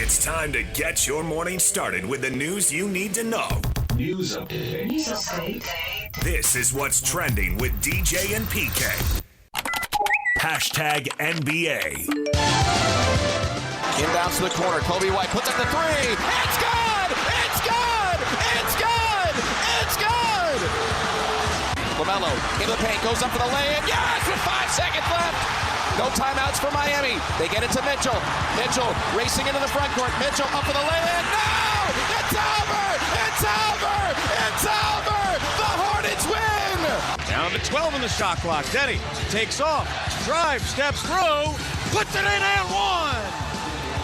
It's time to get your morning started with the news you need to know. News update. This is what's trending with DJ and PK. Hashtag NBA. Inbounds to the corner. Kobe White puts up the three. It's good! It's good! It's good! It's good! LaMelo into the paint, goes up for the lay-in. Yes! With 5 seconds left. No timeouts for Miami. They get it to Mitchell. Mitchell racing into the front court. Mitchell up for the lay-in. No! It's over! It's over! It's over! The Hornets win! Down to 12 in the shot clock. Denny takes off, drives, steps through, puts it in and one.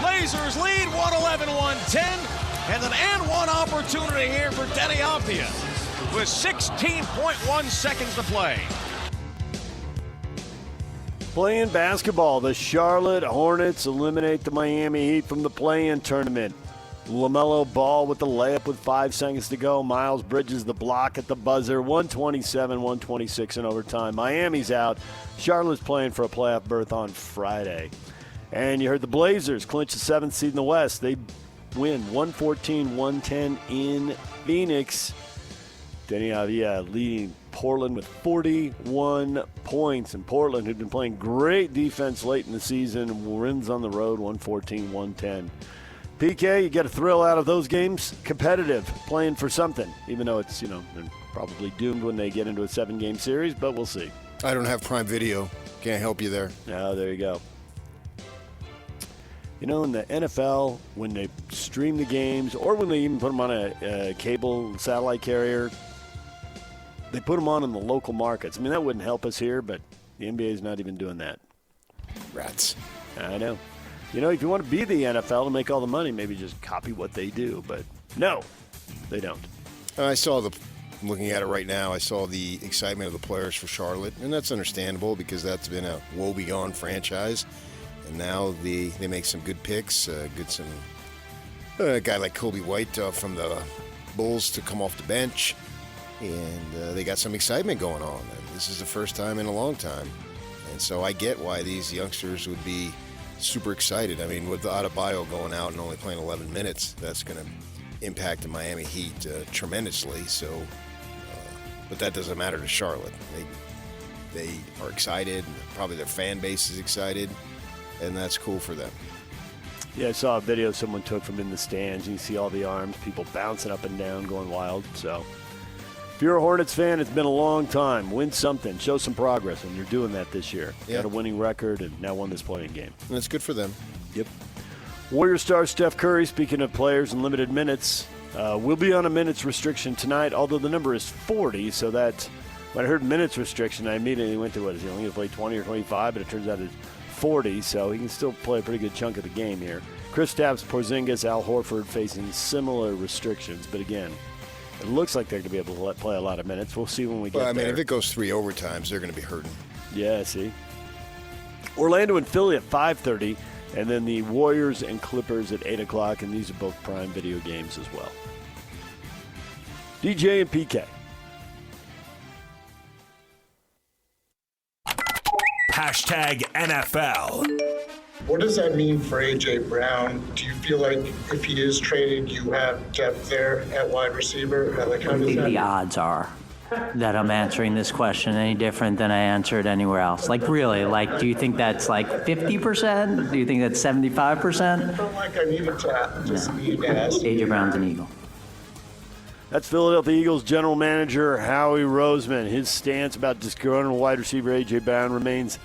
Blazers lead 111-110, and an and one opportunity here for Denny Avdia with 16.1 seconds to play. Playing basketball, the Charlotte Hornets eliminate the Miami Heat from the play-in tournament. LaMelo Ball with the layup with 5 seconds to go. Miles Bridges the block at the buzzer. 127-126 in overtime. Miami's out. Charlotte's playing for a playoff berth on Friday. And you heard the Blazers clinch the 7th seed in the West. They win 114-110 in Phoenix. Denny Avdia leading Portland with 41 points. And Portland, who'd been playing great defense late in the season, wins on the road 114-110. PK, you get a thrill out of those games. Competitive, playing for something, even though it's, they're probably doomed when they get into a 7-game series, but we'll see. I don't have Prime Video. Can't help you there. Oh, there you go. In the NFL, when they stream the games or when they even put them on a cable satellite carrier, they put them on in the local markets. I mean, that wouldn't help us here, but the NBA is not even doing that. Rats. I know. If you want to be the NFL and make all the money, maybe just copy what they do. But no, they don't. Looking at it right now, I saw the excitement of the players for Charlotte, and that's understandable because that's been a woebegone franchise. And now they make some good picks, a guy like Kobe White from the Bulls to come off the bench, and they got some excitement going on. And this is the first time in a long time, and so I get why these youngsters would be super excited. I mean, with Adebayo going out and only playing 11 minutes, that's going to impact the Miami Heat tremendously. So, but that doesn't matter to Charlotte. They are excited, and probably their fan base is excited. And that's cool for them. Yeah, I saw a video someone took from in the stands. You can see all the arms, people bouncing up and down, going wild. So if you're a Hornets fan, it's been a long time. Win something. Show some progress, and you're doing that this year. Yeah. Got a winning record and now won this playing game. And it's good for them. Yep. Warrior star Steph Curry, speaking of players and limited minutes, will be on a minutes restriction tonight, although the number is 40. So that, when I heard minutes restriction, I immediately went to, is he only going to play 20 or 25? But it turns out it's 40, so he can still play a pretty good chunk of the game here. Kristaps Porzingis, Al Horford facing similar restrictions, but again, it looks like they're going to be able to play a lot of minutes. We'll see when we get there. Well, I mean, if it goes 3 overtimes, they're going to be hurting. Yeah, see. Orlando and Philly at 5:30, and then the Warriors and Clippers at 8 o'clock, and these are both Prime Video games as well. DJ and PK. Hashtag NFL. What does that mean for A.J. Brown? Do you feel like if he is traded, you have depth there at wide receiver? What do you think the odds are that I'm answering this question any different than I answered anywhere else? Like, really? Do you think that's 50%? Do you think that's 75%? I felt like I needed to ask. A.J. Brown's an Eagle. That's Philadelphia Eagles general manager Howie Roseman. His stance about disgruntled wide receiver A.J. Brown remains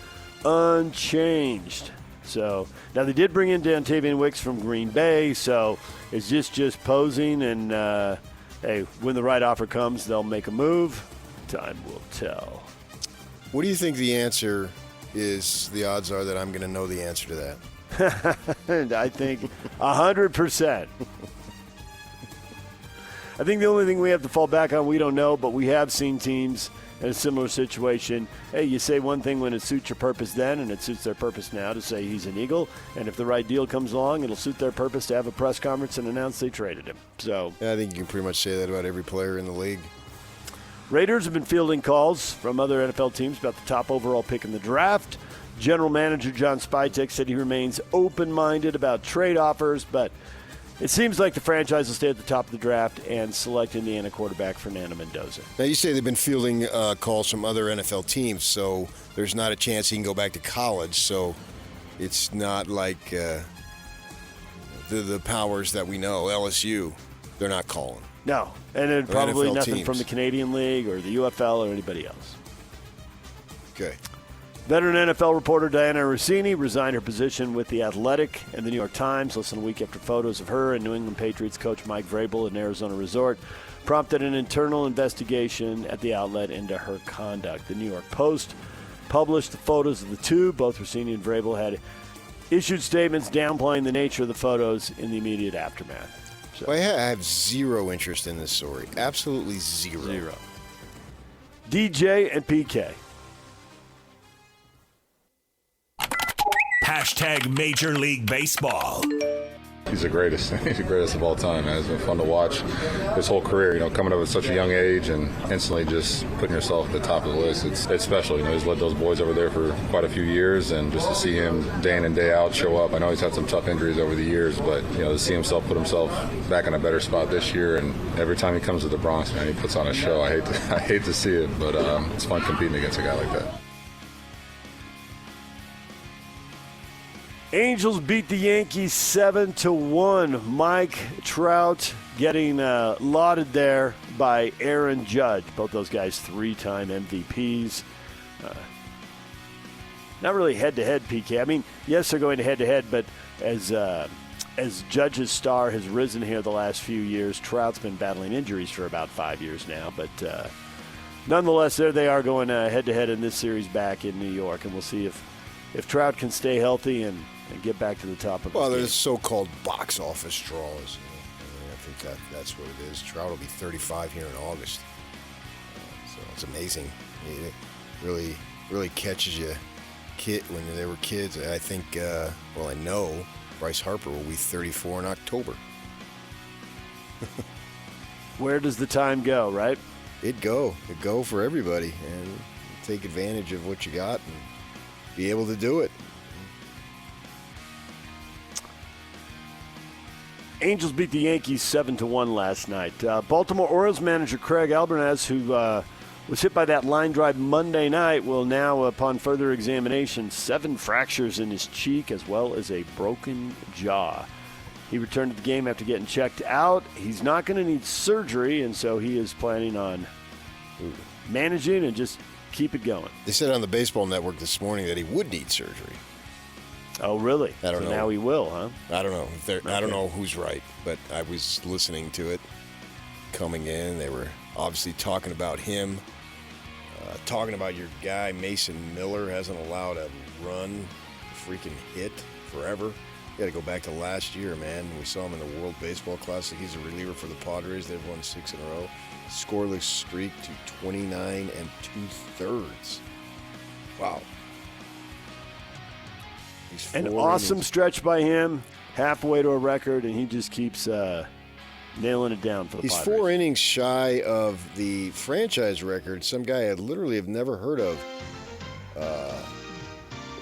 unchanged. So now they did bring in Dontavian Wicks from Green Bay, so is this just posing? And, hey, when the right offer comes, they'll make a move. Time will tell. What do you think the answer is? The odds are that I'm going to know the answer to that. I think 100%. I think the only thing we have to fall back on, we don't know, but we have seen teams in a similar situation. Hey, you say one thing when it suits your purpose then, and it suits their purpose now to say he's an Eagle. And if the right deal comes along, it'll suit their purpose to have a press conference and announce they traded him. So yeah, I think you can pretty much say that about every player in the league. Raiders have been fielding calls from other NFL teams about the top overall pick in the draft. General Manager John Spytek said he remains open-minded about trade offers, but it seems like the franchise will stay at the top of the draft and select Indiana quarterback Fernando Mendoza. Now, you say they've been fielding calls from other NFL teams, so there's not a chance he can go back to college. So it's not like the powers that we know, LSU, they're not calling. No, and then probably NFL nothing teams. from the Canadian League or the UFL or anybody else. Okay. Veteran NFL reporter Dianni Russini resigned her position with The Athletic and The New York Times less than a week after photos of her and New England Patriots coach Mike Vrabel at an Arizona resort prompted an internal investigation at the outlet into her conduct. The New York Post published the photos of the two. Both Russini and Vrabel had issued statements downplaying the nature of the photos in the immediate aftermath. So, Well, I have zero interest in this story. Absolutely zero. DJ and PK. Hashtag Major League Baseball. He's the greatest. He's the greatest of all time, man. It's been fun to watch his whole career, coming up at such a young age and instantly just putting yourself at the top of the list. It's special. He's led those boys over there for quite a few years, and just to see him day in and day out show up. I know he's had some tough injuries over the years, but, to see himself put himself back in a better spot this year, and every time he comes to the Bronx, man, he puts on a show. I hate to see it, but it's fun competing against a guy like that. Angels beat the Yankees 7-1. Mike Trout getting lauded there by Aaron Judge. Both those guys 3-time MVPs. Not really head-to-head, PK. I mean, yes, they're going head-to-head, but as Judge's star has risen here the last few years, Trout's been battling injuries for about 5 years now. But nonetheless, there they are going head-to-head in this series back in New York, and we'll see if Trout can stay healthy and get back to the top of the Well, game. there's so-called box office draws. I think that's what it is. Trout will be 35 here in August. So it's amazing. It really, really catches you when they were kids. I think, I know Bryce Harper will be 34 in October. Where does the time go, right? It'd go for everybody. And take advantage of what you got and be able to do it. Angels beat the Yankees 7-1 last night. Baltimore Orioles manager Craig Albernaz, who was hit by that line drive Monday night, will now, upon further examination, 7 fractures in his cheek as well as a broken jaw. He returned to the game after getting checked out. He's not going to need surgery, and so he is planning on managing and just keep it going. They said on the Baseball Network this morning that he would need surgery. Oh, really? I don't know. Now he will, huh? I don't know. I don't know who's right, but I was listening to it coming in. They were obviously talking about him, talking about your guy Mason Miller hasn't allowed a run, freaking hit forever. You got to go back to last year, man. We saw him in the World Baseball Classic. He's a reliever for the Padres. They've won 6 in a row. Scoreless streak to 29 2/3. Wow. An awesome stretch by him, halfway to a record, and he just keeps nailing it down for the He's Padres. 4 innings shy of the franchise record. Some guy I literally have never heard of.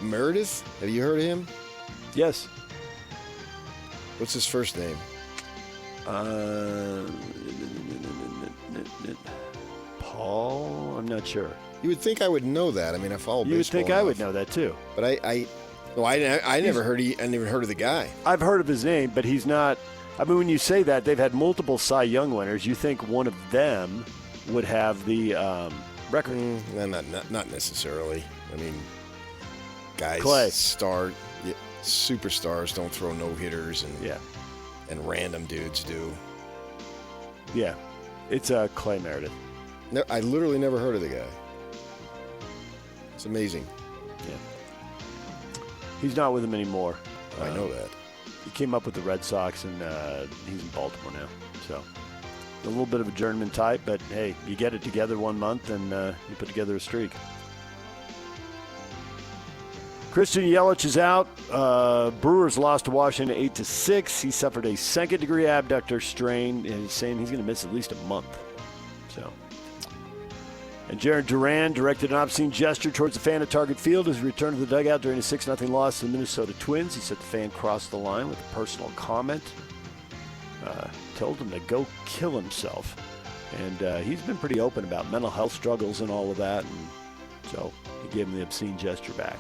Meredith? Have you heard of him? Yes. What's his first name? Paul? I'm not sure. You would think I would know that. I mean, I follow baseball. You would think I would enough. know that too. But I never heard. I never heard of the guy. I've heard of his name, but he's not. I mean, when you say that, they've had multiple Cy Young winners. You think one of them would have the record? Not necessarily. I mean, guys, Clay. superstars don't throw no hitters, and and random dudes do. Yeah, it's Clay Meredith. No, I literally never heard of the guy. It's amazing. Yeah, he's not with them anymore. I know that. He came up with the Red Sox, and he's in Baltimore now. So a little bit of a journeyman type, but hey, you get it together 1 month, and you put together a streak. Christian Yelich is out. Brewers lost to Washington 8-6. He suffered a second-degree abductor strain, and he's saying he's going to miss at least a month. So And Jared Duran directed an obscene gesture towards the fan at Target Field as he returned to the dugout during a 6-0 loss to the Minnesota Twins. He said the fan crossed the line with a personal comment. Told him to go kill himself. And he's been pretty open about mental health struggles and all of that. And so he gave him the obscene gesture back.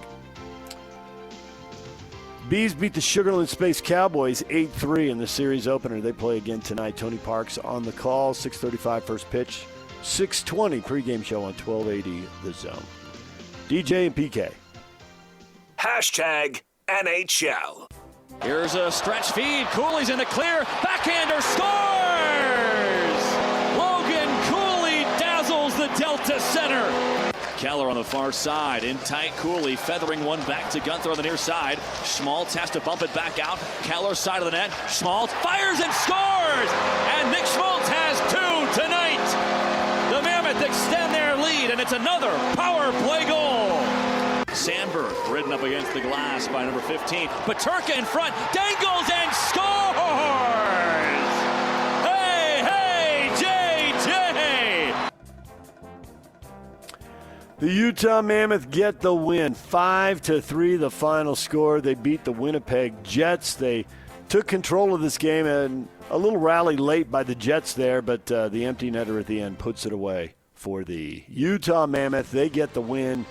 Bees beat the Sugarland Space Cowboys 8-3 in the series opener. They play again tonight. Tony Parks on the call, 6:35 first pitch, 6:20 pregame show on 1280 The Zone. DJ and PK. Hashtag NHL. Here's a stretch feed. Cooley's in the clear. Backhander scores! Logan Cooley dazzles the Delta center. Keller on the far side, in tight. Cooley feathering one back to Gunther on the near side. Schmaltz has to bump it back out. Keller side of the net. Schmaltz fires and scores! And Nick Schmaltz has 2 tonight. The Mammoth extend their lead, and it's another power play goal. Sandberg ridden up against the glass by number 15. Paterka in front, dangles and scores! Hey, JJ! The Utah Mammoth get the win. 5-3 the final score. They beat the Winnipeg Jets. They took control of this game, and a little rally late by the Jets there, but the empty netter at the end puts it away for the Utah Mammoth. They get the win,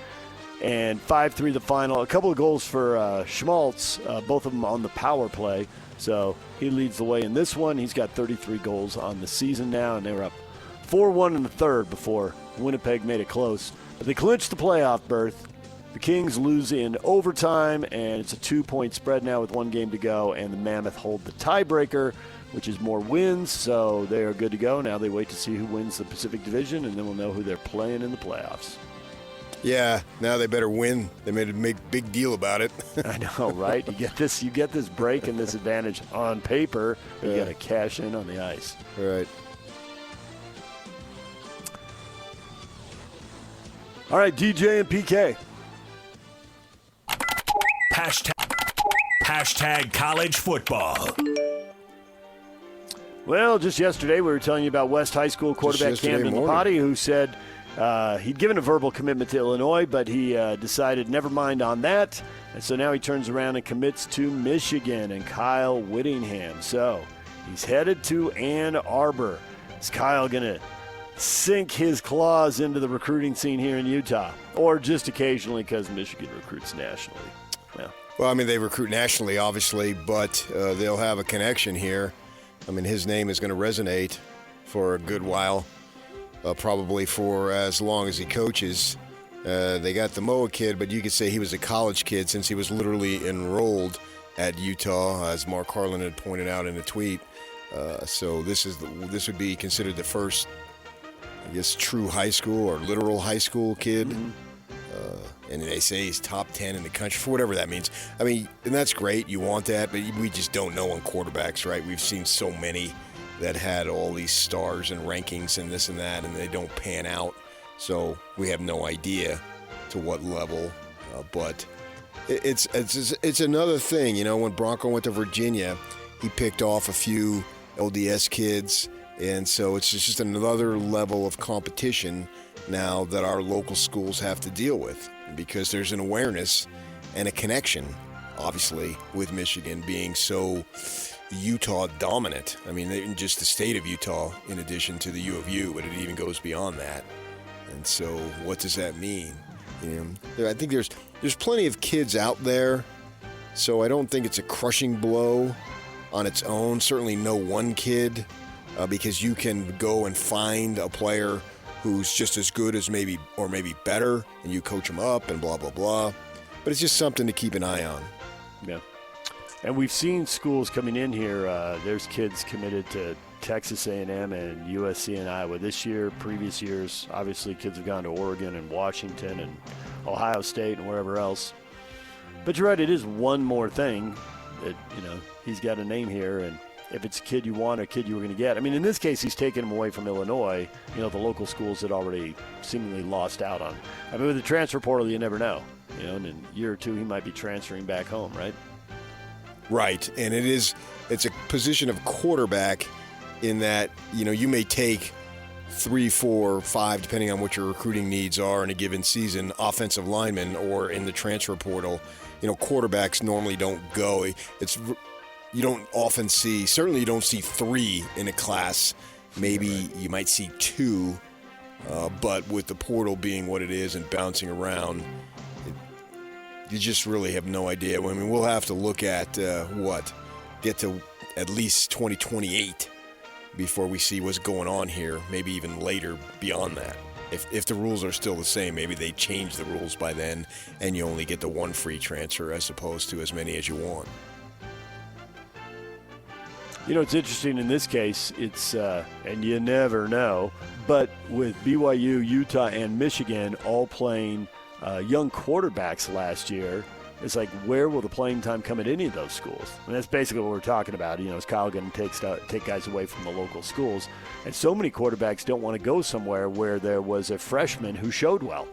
and 5-3 the final. A couple of goals for Schmaltz, both of them on the power play. So he leads the way in this one. He's got 33 goals on the season now, and they were up 4-1 in the third before Winnipeg made it close. But they clinched the playoff berth. The Kings lose in overtime, and it's a 2-point spread now with 1 game to go, and the Mammoth hold the tiebreaker, which is more wins, so they are good to go. Now they wait to see who wins the Pacific Division, and then we'll know who they're playing in the playoffs. Yeah, now they better win. They made a big deal about it. I know, right? You get this break and this advantage on paper. You got to cash in on the ice. Right. All right, DJ and PK. Hashtag college football. Well, just yesterday we were telling you about West High School quarterback Camden Lapati, who said he'd given a verbal commitment to Illinois, but he decided never mind on that. And so now he turns around and commits to Michigan and Kyle Whittingham. So he's headed to Ann Arbor. Is Kyle going to sink his claws into the recruiting scene here in Utah, or just occasionally because Michigan recruits nationally? Well, I mean, they recruit nationally, obviously, but they'll have a connection here. I mean, his name is going to resonate for a good while, probably for as long as he coaches. They got the Moa kid, but you could say he was a college kid since he was literally enrolled at Utah, as Mark Harlan had pointed out in a tweet. So this would be considered the first, I guess, true high school or literal high school kid. Mm-hmm. And they say he's top 10 in the country, for whatever that means. I mean, and that's great. You want that, but we just don't know on quarterbacks, right? We've seen so many that had all these stars and rankings and this and that, and they don't pan out. So we have no idea to what level. But it's another thing. You know, when Bronco went to Virginia, he picked off a few LDS kids, and so it's just another level of competition now that our local schools have to deal with, because there's an awareness and a connection, obviously, with Michigan being so Utah dominant. I mean, just the state of Utah, in addition to the U of U, but it even goes beyond that. And so what does that mean? You know, I think there's plenty of kids out there, so I don't think it's a crushing blow on its own. Certainly no one kid, because you can go and find a player who's just as good as maybe better, and you coach them up and blah, blah, blah. But it's just something to keep an eye on. Yeah. And we've seen schools coming in here. There's kids committed to Texas A&M and USC and Iowa this year. Previous years, obviously, kids have gone to Oregon and Washington and Ohio State and wherever else. But you're right, it is one more thing that, he's got a name here, and if it's a kid you want, a kid you were going to get. I mean, in this case, he's taken him away from Illinois, the local schools that already seemingly lost out on. I mean, with the transfer portal, you never know. In a year or two, he might be transferring back home, right? Right, and it's a position of quarterback in that, you may take 3, 4, 5, depending on what your recruiting needs are in a given season, offensive linemen or in the transfer portal. Quarterbacks normally don't go. You don't often see, certainly you don't see 3 in a class. Maybe you might see 2, but with the portal being what it is and bouncing around, you just really have no idea. I mean, we'll have to look at get to at least 2028 before we see what's going on here, maybe even later beyond that. If the rules are still the same, maybe they change the rules by then and you only get the 1 free transfer as opposed to as many as you want. It's interesting in this case, it's and you never know, but with BYU, Utah, and Michigan all playing young quarterbacks last year, it's like, where will the playing time come at any of those schools? And that's basically what we're talking about. Is Kyle going to take guys away from the local schools? And so many quarterbacks don't want to go somewhere where there was a freshman who showed well.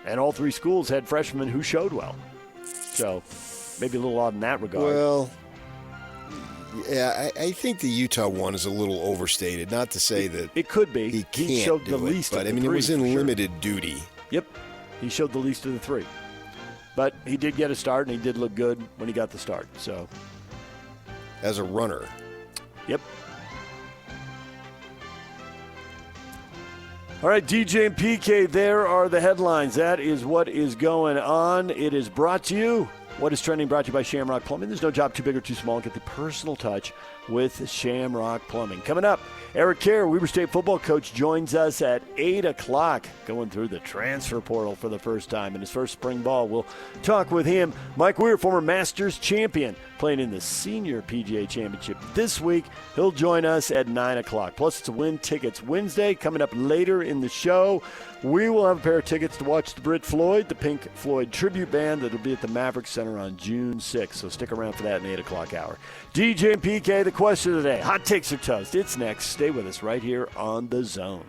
And all 3 schools had freshmen who showed well. So maybe a little odd in that regard. Well, yeah, I think the Utah one is a little overstated. Not to say that it could be. He can't showed do the it, least but of the it 3, was in for sure. limited duty. Yep, he showed the least of the 3. But he did get a start, and he did look good when he got the start. So, as a runner. Yep. All right, DJ and PK, there are the headlines. That is what is going on. It is brought to you. What is trending? Brought to you by Shamrock Plumbing. There's no job too big or too small. Get the personal touch with Shamrock Plumbing. Coming up, Eric Kerr, Weber State football coach, joins us at 8 o'clock, going through the transfer portal for the first time in his first spring ball. We'll talk with him. Mike Weir, former Masters champion, playing in the Senior PGA Championship this week. He'll join us at 9 o'clock. Plus, it's a Win Tickets Wednesday coming up later in the show. We will have a pair of tickets to watch the Brit Floyd, the Pink Floyd tribute band that will be at the Maverick Center on June 6th. So stick around for that in the 8 o'clock hour. DJ and PK, the question of the day. Hot takes or toast? It's next. Stay with us right here on The Zone.